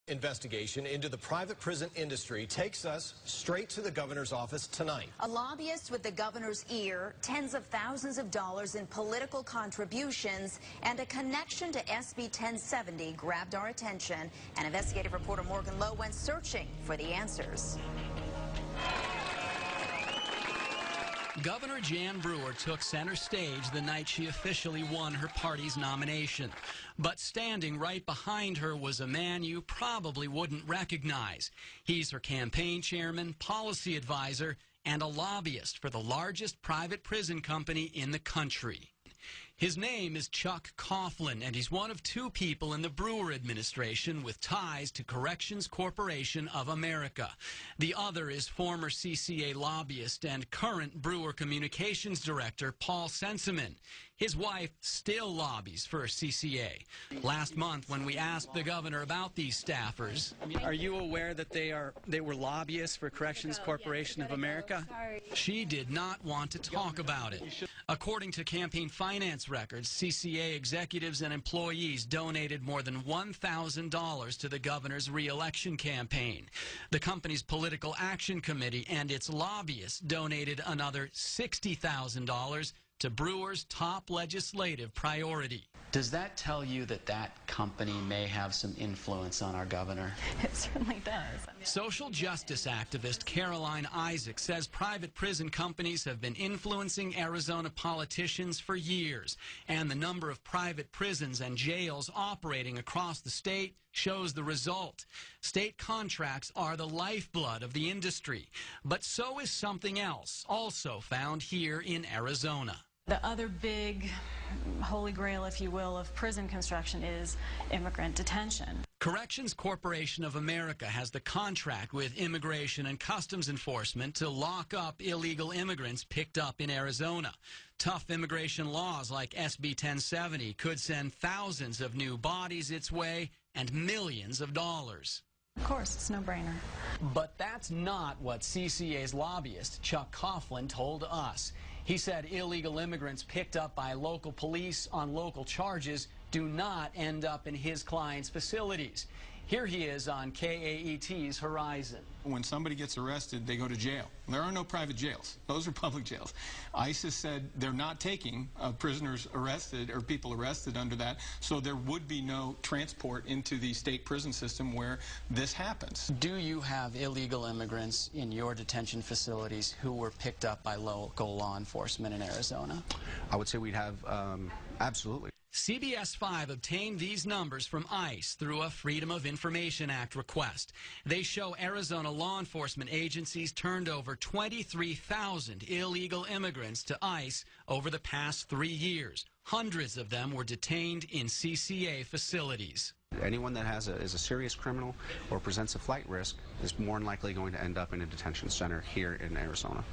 Investigation into the private prison industry takes us straight to the governor's office tonight. A lobbyist with the governor's ear, tens of thousands of dollars in political contributions, and a connection to SB 1070 grabbed our attention. And investigative reporter Morgan Lowe went searching for the answers. Governor Jan Brewer took center stage the night she officially won her party's nomination. But standing right behind her was a man you probably wouldn't recognize. He's her campaign chairman, policy advisor, and a lobbyist for the largest private prison company in the country. His name is Chuck Coughlin, and he's one of two people in the Brewer administration with ties to Corrections Corporation of America. The other is former CCA lobbyist and current Brewer communications director Paul Senseman. His wife still lobbies for CCA. Last month, when we asked the governor about these staffers... Are you aware that they were lobbyists for Corrections Corporation of America? She did not want to talk about it. According to campaign finance records, CCA executives and employees donated more than $1,000 to the governor's re-election campaign. The company's political action committee and its lobbyists donated another $60,000 to Brewer's top legislative priority. Does that tell you that that company may have some influence on our governor? It certainly does. Social justice activist Caroline Isaac says private prison companies have been influencing Arizona politicians for years, and the number of private prisons and jails operating across the state shows the result. State contracts are the lifeblood of the industry, but so is something else, also found here in Arizona. The other big holy grail, if you will, of prison construction is immigrant detention. Corrections Corporation of America has the contract with Immigration and Customs Enforcement to lock up illegal immigrants picked up in Arizona. Tough immigration laws like SB 1070 could send thousands of new bodies its way and millions of dollars. Of course, it's no brainer. But that's not what CCA's lobbyist, Chuck Coughlin, told us. He said illegal immigrants picked up by local police on local charges do not end up in his clients' facilities. Here he is on KAET's Horizon. When somebody gets arrested, they go to jail. There are no private jails. Those are public jails. ICE has said they're not taking prisoners arrested or people arrested under that, so there would be no transport into the state prison system where this happens. Do you have illegal immigrants in your detention facilities who were picked up by local law enforcement in Arizona? I would say we'd have, absolutely. CBS 5 obtained these numbers from ICE through a Freedom of Information Act request. They show Arizona law enforcement agencies turned over 23,000 illegal immigrants to ICE over the past 3 years. Hundreds of them were detained in CCA facilities. Anyone that is a serious criminal or presents a flight risk is more than likely going to end up in a detention center here in Arizona.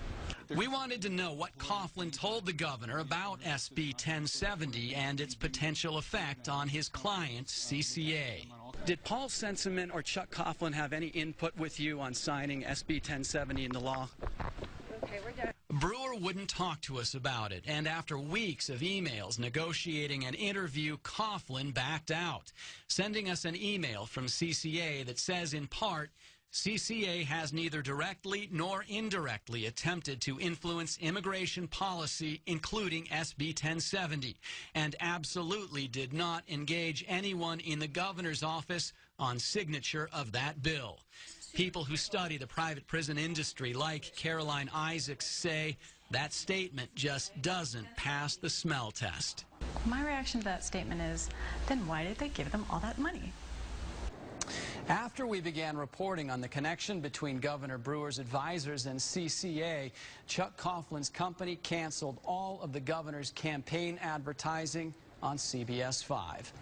We wanted to know what Coughlin told the governor about SB 1070 and its potential effect on his client, CCA. Did Paul Senseman or Chuck Coughlin have any input with you on signing SB 1070 into law? Okay, we're done. Brewer wouldn't talk to us about it, and after weeks of emails negotiating an interview, Coughlin backed out, sending us an email from CCA that says, in part, CCA has neither directly nor indirectly attempted to influence immigration policy, including SB 1070, and absolutely did not engage anyone in the governor's office on signature of that bill. People who study the private prison industry, like Caroline Isaacs, say that statement just doesn't pass the smell test. My reaction to that statement is, then why did they give them all that money? After we began reporting on the connection between Governor Brewer's advisors and CCA, Chuck Coughlin's company canceled all of the governor's campaign advertising on CBS 5.